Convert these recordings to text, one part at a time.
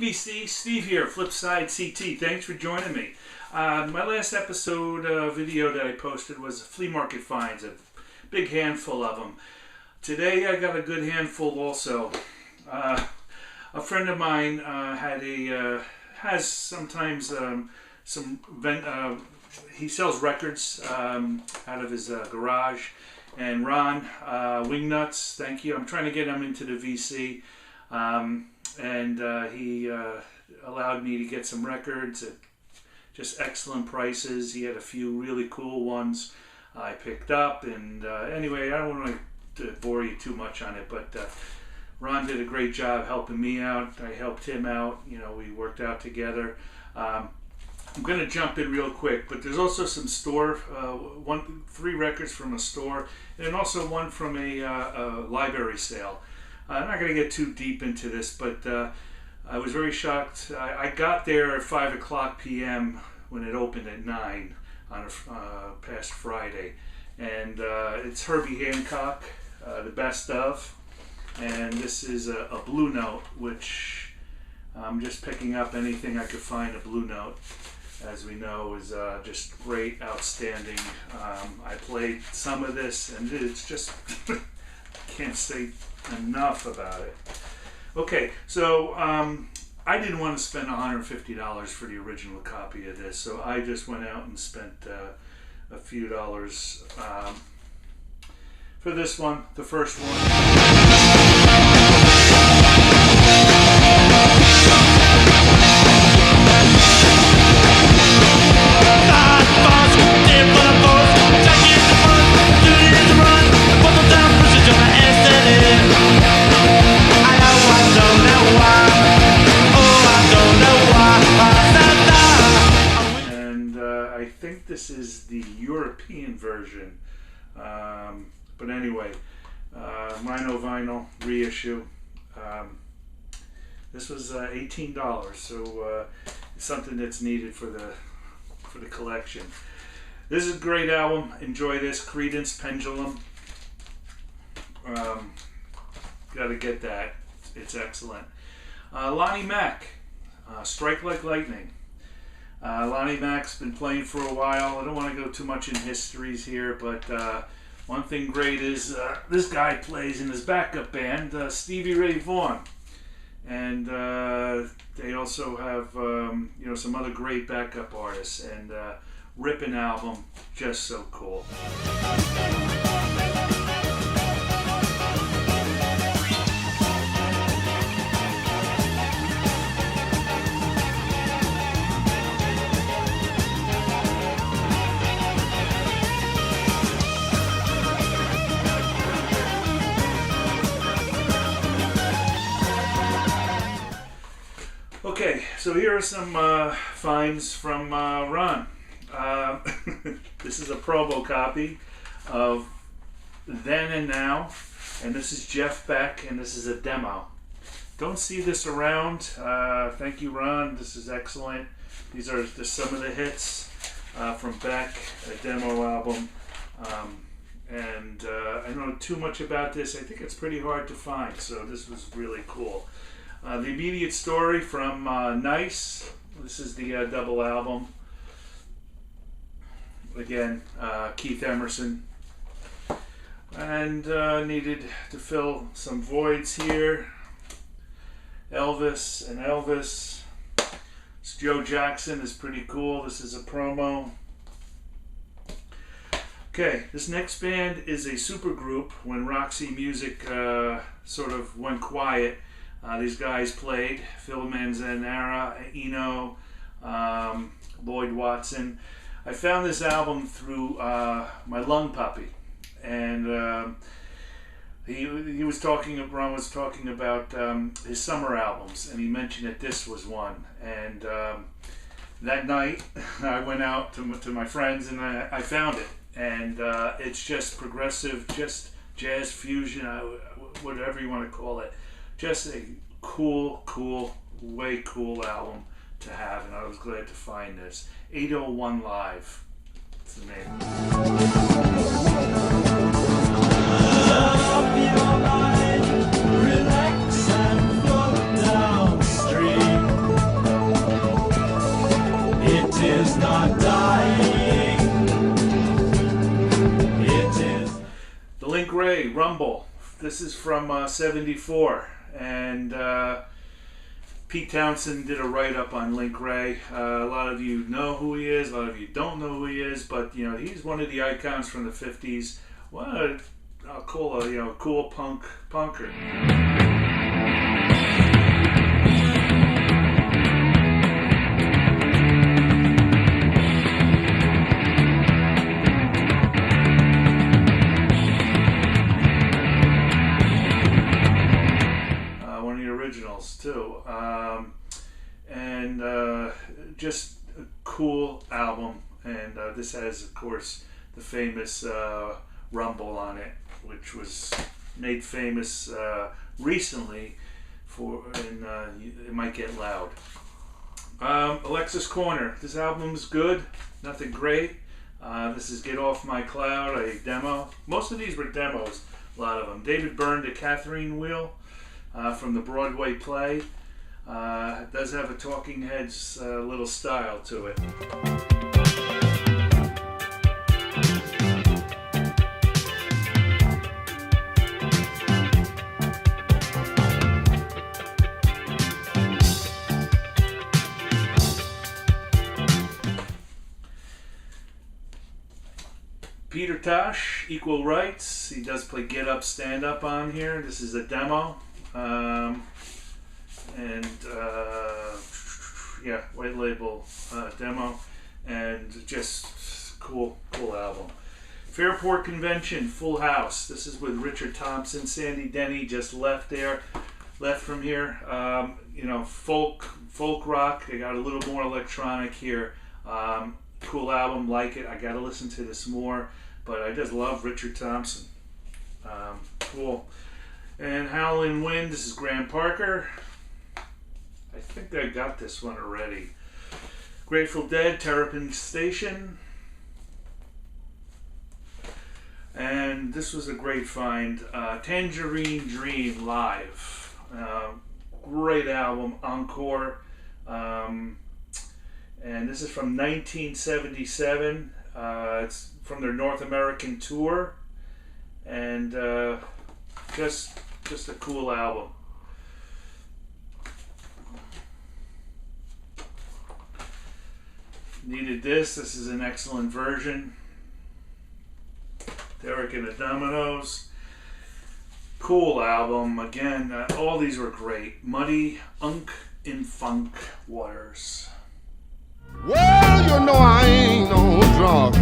VC, Steve here, FlipSideCT. Thanks for joining me. My last episode video that I posted was flea market finds, a big handful of them. Today I got a good handful also. A friend of mine has sometimes he sells records out of his garage. And Ron, Wingnuts, thank you. I'm trying to get him into the VC. He allowed me to get some records at just excellent prices. He had a few really cool ones I picked up. And anyway, I don't want to bore you too much on it, but Ron did a great job helping me out. I helped him out. You know, we worked out together. I'm going to jump in real quick, but there's also some store, 3 records from a store, and also one from a library sale. I'm not going to get too deep into this, but I was very shocked. I got there at 5 o'clock p.m. when it opened at 9 on past Friday. And it's Herbie Hancock, the best of. And this is a Blue Note, which I'm just picking up anything I could find. A Blue Note, as we know, is just great, outstanding. I played some of this, and it's just, can't say enough about it. Okay, so I didn't want to spend $150 for the original copy of this, so I just went out and spent a few dollars for this one, the first one. This is the European version, but anyway, vinyl reissue. This was $18, so it's something that's needed for the collection. This is a great album. Enjoy this. Credence, Pendulum. Got to get that. It's excellent. Lonnie Mack, Strike Like Lightning. Lonnie Mack's been playing for a while. I don't want to go too much in histories here, but one thing great is this guy plays in his backup band, Stevie Ray Vaughan, and they also have some other great backup artists. And ripping album, just so cool. Okay, so here are some finds from Ron. This is a promo copy of Then and Now, and this is Jeff Beck, and this is a demo. Don't see this around. Thank you, Ron. This is excellent. These are some of the hits from Beck, a demo album. I don't know too much about this. I think it's pretty hard to find, so this was really cool. The Immediate Story from Nice. This is the double album. Again, Keith Emerson. And needed to fill some voids here. Elvis and Elvis. This Joe Jackson is pretty cool. This is a promo. Okay, this next band is a supergroup when Roxy Music sort of went quiet. These guys played Phil Manzanera, Eno, Lloyd Watson. I found this album through my lung puppy, and Ron was talking about his summer albums, and he mentioned that this was one. And that night, I went out to my friends, and I found it. And it's just progressive, just jazz fusion, whatever you want to call it. Just a cool, way cool album to have, and I was glad to find this. 801 Live. That's the name. Up your mind, relax and float downstream. Rumble. This is from '74, and Pete Townsend did a write-up on Link Wray. A lot of you know who he is, a lot of you don't know who he is, but you know, he's one of the icons from the '50s. What I'll call a cool punker. Too, and just a cool album. And this has, of course, the famous Rumble on it, which was made famous recently for, and It Might Get Loud. Alexis Korner. This album's good, nothing great. This is Get Off My Cloud, a demo. Most of these were demos, a lot of them. David Byrne to Catherine Wheel. From the Broadway play. It does have a Talking Heads little style to it. Peter Tosh, Equal Rights. He does play Get Up, Stand Up on here. This is a demo. White label demo, and just cool album. Fairport Convention, Full House. This is with Richard Thompson. Sandy Denny just left from here. Folk rock. They got a little more electronic here. Cool album, like it. I got to listen to this more, but I just love Richard Thompson. Cool. And Howlin' Wind, this is Graham Parker. I think I got this one already. Grateful Dead, Terrapin Station. And this was a great find. Tangerine Dream Live. Great album, Encore. And this is from 1977. It's from their North American tour. And just a cool album. Needed this. This is an excellent version. Erika de Thermodos. Cool album. Again, all these were great. Muddy Unk in Funk Waters. Well, you know I ain't no drunk.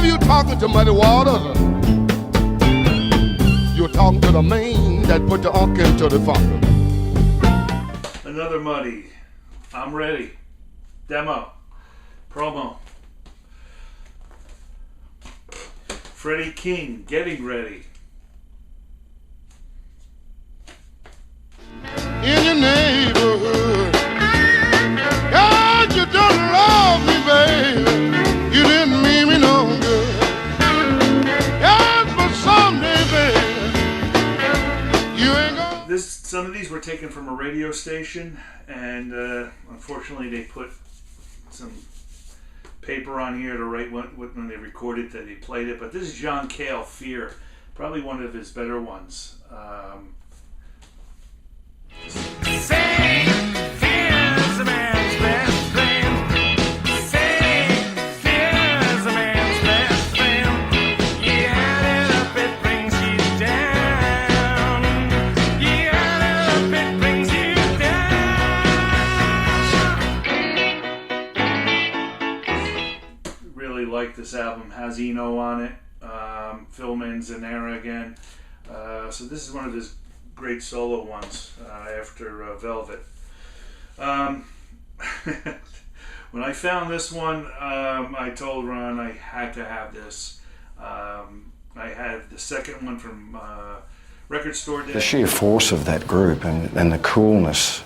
You're talking to Muddy Waters. You're talking to the man that put the unk into the funk. Another Muddy. I'm ready. Demo. Promo. Freddie King, Getting Ready. In your neighborhood, God, you don't love me, baby. You didn't mean me no good. God, but someday, baby, you ain't gonna. Some of these were taken from a radio station, and unfortunately, they put some paper on here to write when they recorded that they played it. But this is John Cale, Fear, probably one of his better ones. Like this album, has Eno on it, Phil Manzanera again, so this is one of his great solo ones after Velvet. When I found this one, I told Ron I had to have this. I had the second one from Record Store Day. The sheer force of that group and the coolness,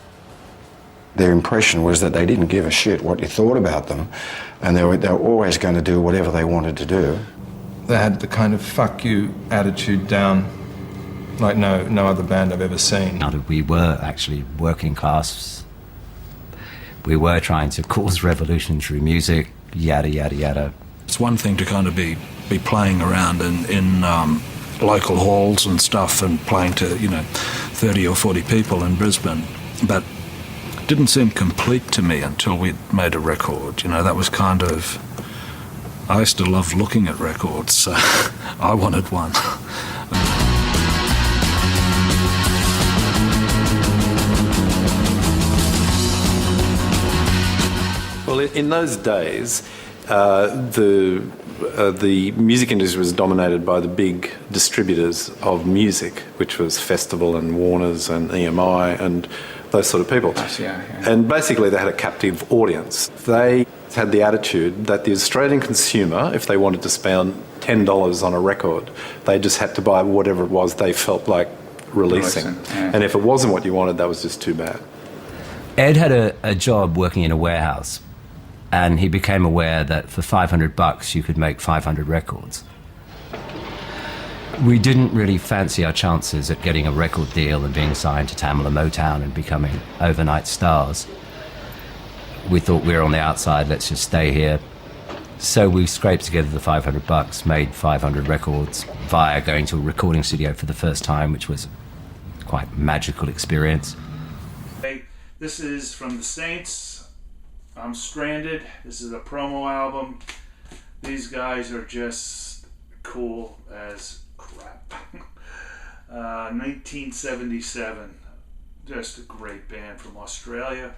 their impression was that they didn't give a shit what you thought about them, and they were always going to do whatever they wanted to do. They had the kind of fuck you attitude down like no other band I've ever seen. We were actually working class. We were trying to cause revolution through music, yada, yada, yada. It's one thing to kind of be playing around in local halls and stuff and playing to, 30 or 40 people in Brisbane, but it didn't seem complete to me until we'd made a record. That was kind of... I used to love looking at records, so I wanted one. Well, in those days, the music industry was dominated by the big distributors of music, which was Festival and Warner's and EMI and those sort of people. And basically they had a captive audience. They had the attitude that the Australian consumer, if they wanted to spend $10 on a record, they just had to buy whatever it was they felt like releasing. And if it wasn't what you wanted, that was just too bad. Ed had a job working in a warehouse, and he became aware that for $500 you could make 500 records. We didn't really fancy our chances at getting a record deal and being signed to Tamla Motown and becoming overnight stars. We thought we were on the outside, let's just stay here. So we scraped together the $500, made 500 records via going to a recording studio for the first time, which was quite a magical experience. Hey, this is from the Saints. I'm Stranded. This is a promo album. These guys are just cool as crap. 1977. Just a great band from Australia.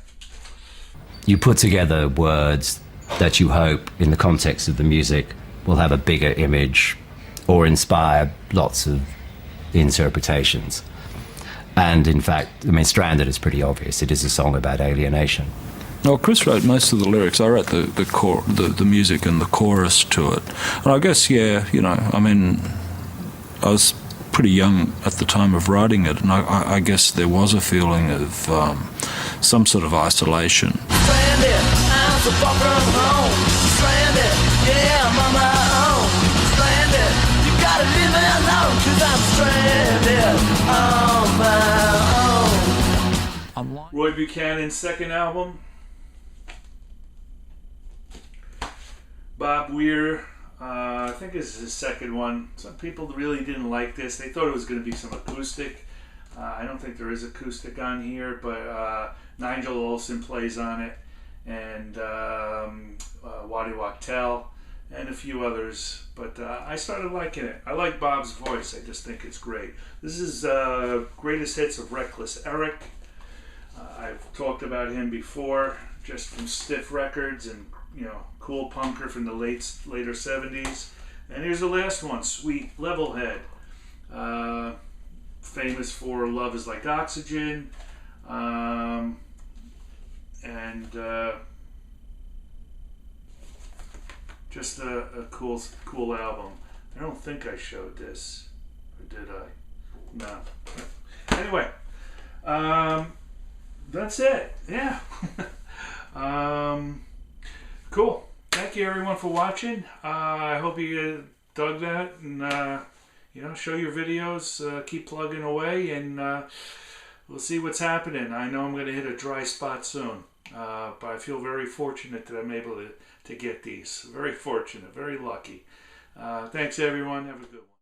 You put together words that you hope, in the context of the music, will have a bigger image or inspire lots of interpretations. And in fact, Stranded is pretty obvious. It is a song about alienation. Well, Chris wrote most of the lyrics. I wrote the music and the chorus to it. And I guess, I was pretty young at the time of writing it, and I guess there was a feeling of some sort of isolation. Stranded, I'm so far from home. Stranded, yeah, I'm on my own. Stranded, you gotta leave me alone, 'cause I'm stranded on my own. Roy Buchanan's second album. Bob Weir, I think this is his second one. Some people really didn't like this. They thought it was going to be some acoustic. I don't think there is acoustic on here, but Nigel Olsson plays on it, and Waddy Wachtel, and a few others. But I started liking it. I like Bob's voice. I just think it's great. This is Greatest Hits of Reckless Eric. I've talked about him before, just from Stiff Records and cool punker from the later 70s. And here's the last one, Sweet Levelhead. Famous for Love Is Like Oxygen. Just a cool album. I don't think I showed this, or did I? No. Anyway, that's it. Yeah. Cool. Thank you everyone for watching. I hope you dug that, and show your videos. Keep plugging away, and we'll see what's happening. I know I'm going to hit a dry spot soon, but I feel very fortunate that I'm able to get these. Very fortunate, very lucky. Thanks everyone. Have a good one.